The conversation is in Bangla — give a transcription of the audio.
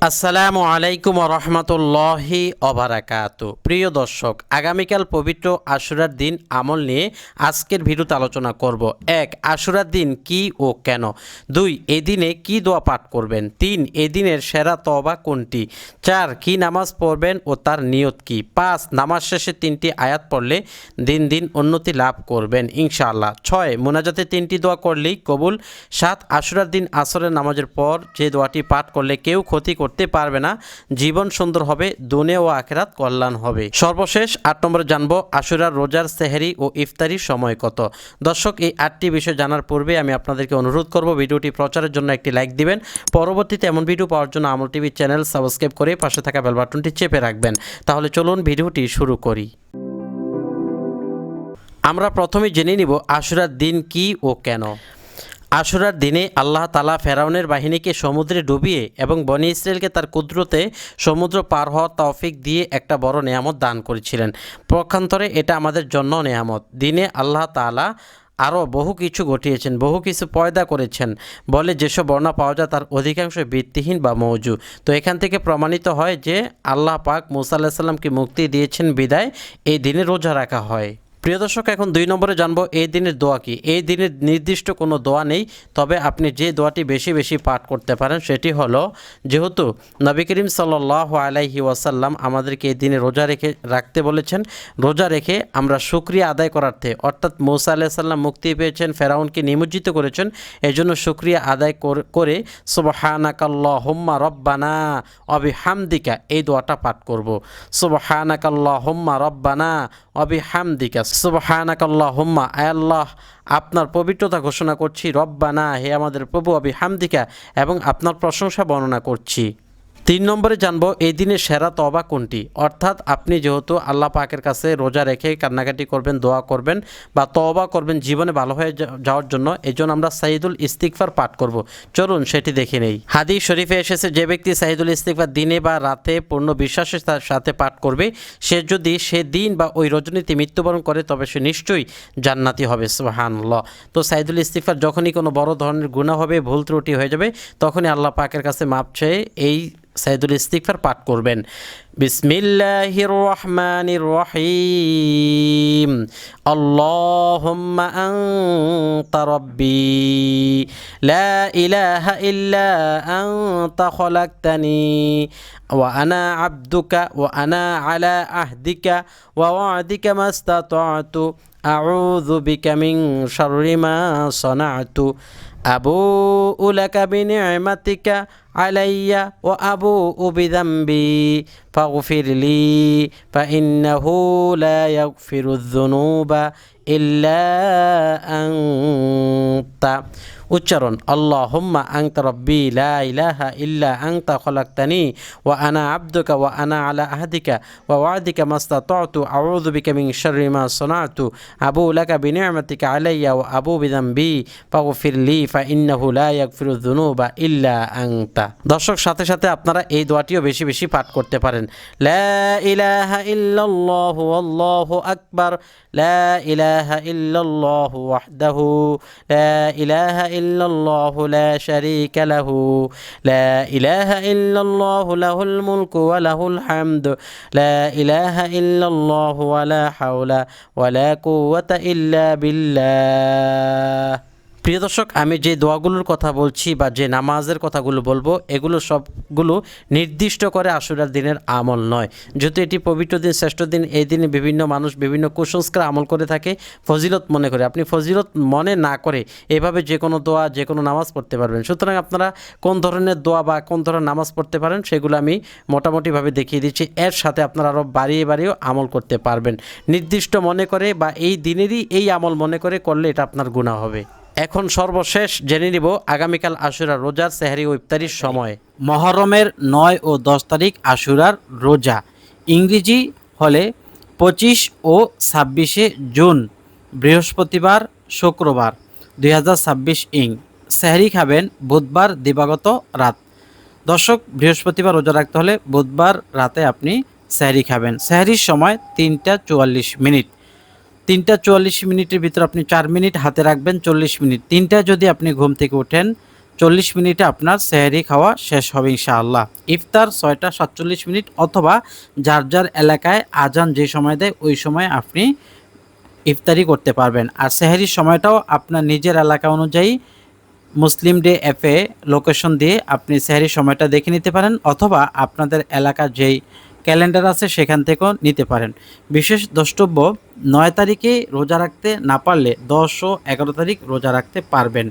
আসসালামু আলাইকুম রহমতুল্লাহি অবারাকাতু। প্রিয় দর্শক, আগামীকাল পবিত্র আশুরার দিন আমল নিয়ে আজকের ভিডিওতে আলোচনা করব। 1. আশুরার দিন কি ও কেন। 2. এই দিনে কি দোয়া পাঠ করবেন। 3. এই দিনের সেরা তওবা কোনটি। 4. কি নামাজ পড়বেন ও তার নিয়ত কি। 5. নামাজ শেষে 3টি আয়াত পড়লে দিন দিন উন্নতি লাভ করবেন ইনশাআল্লাহ। 6. মোনাজাতে 3টি দোয়া করলেই কবুল। 7. আশুরার দিন আসরের নামাজের পর যে দোয়াটি পাঠ করলে কেউ ক্ষতি করতে পারবে না, জীবন সুন্দর হবে, দুনিয়া ও আখিরাত কল্যাণ হবে। সর্বশেষ 8 নম্বরে জানবো আশুরার রোজার সেহরি ও ইফতারির সময় কত। দর্শক, এই 8টি বিষয় জানার পূর্বে আমি আপনাদেরকে অনুরোধ করব ভিডিওটি প্রচারের জন্য একটি লাইক দিবেন। পরবর্তীতে এমন ভিডিও পাওয়ার জন্য আমল টিভি চ্যানেল সাবস্ক্রাইব করে পাশে থাকা বেল বাটনটি চেপে রাখবেন। তাহলে চলুন ভিডিওটি শুরু করি। আমরা প্রথমে জেনে নিব আশুরার দিন কি ও কেন। আশুরার দিনে আল্লাহ তাআলা ফেরাউনের বাহিনীকে সমুদ্রে ডুবিয়ে এবং বনী ইসরায়েলকে তার কুদরতে সমুদ্র পার হওয়ার তৌফিক দিয়ে একটা বড় নেয়ামত দান করেছিলেন। পক্ষান্তরে এটা আমাদের জন্য নেয়ামত। দিনে আল্লাহ তাআলা আরও বহু কিছু ঘটিয়েছেন, বহু কিছু পয়দা করেছেন বলে যেসব বর্ণনা পাওয়া যায় তার অধিকাংশ ভিত্তিহীন বা মওজু। তো এখান থেকে প্রমাণিত হয় যে আল্লাহ পাক মূসা আলাইহিস সালামকে মুক্তি দিয়েছেন বিদায় এই দিনে রোজা রাখা হয়। প্রিয় দর্শক, এখন 2 নম্বরে জানবো এই দিনের দোয়া কি। এই দিনের নির্দিষ্ট কোনো দোয়া নেই, তবে আপনি যে দোয়াটি বেশি বেশি পাঠ করতে পারেন সেটি হলো, যেহেতু নবী করিম সাল্লাল্লাহু আলাইহি ওয়াসাল্লাম আমাদেরকে এই দিনে রোজা রাখতে বলেছেন, রোজা রেখে আমরা শুকরিয়া আদায় করার্থে, অর্থাৎ মূসা আলাইহিস সালাম মুক্তি পেয়েছেন, ফেরাউনকে নিমজ্জিত করেছেন, এজন্য শুকরিয়া আদায় করে সুবহানাকাল্লাহুম্মা রব্বানা ওয়া বিহামদিকা এই দোয়াটা পাঠ করব। সুবহানাকাল্লাহুম্মা রব্বানা ওয়া বিহামদিকা, সুবহানাকাল্লাহুম্মা, আয় আল্লাহ আপনার পবিত্রতা ঘোষণা করছি, রব্বানা হে আমাদের প্রভু, ওয়া বিহামদিকা এবং আপনার প্রশংসা বর্ণনা করছি। 3 নম্বরে জানবো এই দিনের সেরা তওবা কোনটি। অর্থাৎ আপনি যেহেতু আল্লাহ পাকের কাছে রোজা রেখে কান্নাকাটি করবেন, দোয়া করবেন বা তওবা করবেন জীবনে ভালো হয়ে যাওয়ার জন্য, এজন্য আমরা সাইদুল ইস্তিগফার পাঠ করব। চলুন সেটি দেখে নেই। হাদিস শরীফে এসেছে, যে ব্যক্তি সাইদুল ইস্তিগফার দিনে বা রাতে পূর্ণ বিশ্বাসের সাথে পাঠ করবে, সে যদি সে দিন বা ওই রজনীতে মৃত্যুবরণ করে তবে সে নিশ্চয়ই জান্নাতি হবে। সুবহানাল্লাহ। তো সাইদুল ইস্তিগফার যখনই কোনো বড় ধরনের গুনাহ হবে, ভুল ত্রুটি হয়ে যাবে, তখনই আল্লাহ পাকের কাছে মাপ চেয়ে এই সাইদুল ইস্তিগফার পাঠ করবেন। বিসমিল্লাহির রহমানির রহিম। আল্লাহুম্মা আনতা রাব্বি লা ইলাহা ইল্লা আনতা খলাকতানি ওয়া আনা আবদুকা ওয়া আনা আলা আহদিকা ওয়া ওয়া'দিকা মাস্তাতা'তু আউযু বিকা মিন শাররি মা সানা'তু আবুউ লাকা বিনি'মাতিকা আলাইয়া ওয়া আবুউ বিযামবি ফাগফিরলি ফাইন্নাহু লা ইয়াগফিরুয যুনুবা ইল্লা আনতা। উচ্চারণ, আল্লাহুম্মা আনতা রাব্বি লা ইলাহা ইল্লা আনতা খলাকতানি ওয়া আনা আবদুকা ওয়া আনা আলা আহদিকা ওয়া ওয়া'দিকা মাস্তাতা'তু আউযু বিকা মিন শাররি মা সানা'তু আবুউ লাকা বিনি'মাতিকা আলাইয়া ওয়া আবুউ বিযামবি ফাগফিরলি ফাইন্নাহু লা ইয়াগফিরুয যুনুবা ইল্লা আনতা। দর্শক, সাথে সাথে আপনারা এই দোয়াটিও বেশি বেশি পাঠ করতে পারেন। লা ইলাহা ইল্লাল্লাহু আল্লাহু আকবার, লা ইলাহা ইল্লাল্লাহু ওয়াহদাহু লা ইলাহা ইল্লাল্লাহু লা শারীকা লাহু লা ইলাহা ইল্লাল্লাহু লাহুল মুলকু ওয়া লাহুল হামদু লা ইলাহা ইল্লাল্লাহু ওয়া লা হাওলা ওয়া লা কুওয়াতা ইল্লা বিল্লাহ। প্রিয় দর্শক, আমি যে দোয়াগুলোর কথা বলছি বা যে নামাজের কথাগুলো বলবো, এগুলো সবগুলো নির্দিষ্ট করে আশুরার দিনের আমল নয়। যেহেতু এটি পবিত্র দিন, শ্রেষ্ঠ দিন, এই দিনে বিভিন্ন মানুষ বিভিন্ন কুসংস্কার আমল করে থাকে, ফজিলত মনে করে। আপনি ফজিলত মনে না করে এভাবে যে কোনো দোয়া, যে কোনো নামাজ পড়তে পারবেন। সুতরাং আপনারা কোন ধরনের দোয়া বা কোন ধরনের নামাজ পড়তে পারেন সেগুলো আমি মোটামুটিভাবে দেখিয়ে দিচ্ছি। এর সাথে আপনারা আরও বাড়িয়ে বাড়িয়েও আমল করতে পারবেন। নির্দিষ্ট মনে করে বা এই দিনেরই এই আমল মনে করে করলে এটা আপনার গুনাহ হবে। এখন সর্বশেষ জেনে নিব আগামীকাল আশুরার রোজার সেহরি ও ইফতারির সময়। মহরমের 9 ও 10 তারিখ আশুরার রোজা। ইংরেজি হলে 25 ও 26 জুন, বৃহস্পতিবার শুক্রবার 2026 ইং। সেহরি খাবেন বুধবার দিবাগত রাত। দর্শক, বৃহস্পতিবার রোজা রাখতে হলে বুধবার রাতে আপনি সেহরি খাবেন। সেহরির সময় 3টা 44 মিনিট। 3টা 44 মিনিটের ভিতর আপনি 4 মিনিট হাতে রাখবেন, 40 মিনিট। 3টায় যদি আপনি ঘুম থেকে ওঠেন 40 মিনিটে আপনার সেহরি খাওয়া শেষ হবে ইনশাআল্লাহ। ইফতার 6টা 47 মিনিট অথবা যার যার এলাকায় আজান যে সময় দেয় ওই সময় আপনি ইফতারি করতে পারবেন। আর সেহরির সময়টাও আপনার নিজের এলাকা অনুযায়ী মুসলিম ডে অ্যাপে লোকেশন দিয়ে আপনি সেহরির সময়টা দেখে নিতে পারেন, অথবা আপনাদের এলাকার যেই ক্যালেন্ডার আছে সেখান থেকেও নিতে পারেন। বিশেষ দ্রষ্টব্য, 9 তারিখে রোজা রাখতে না পারলে 10 ও 11 তারিখ রোজা রাখতে পারবেন।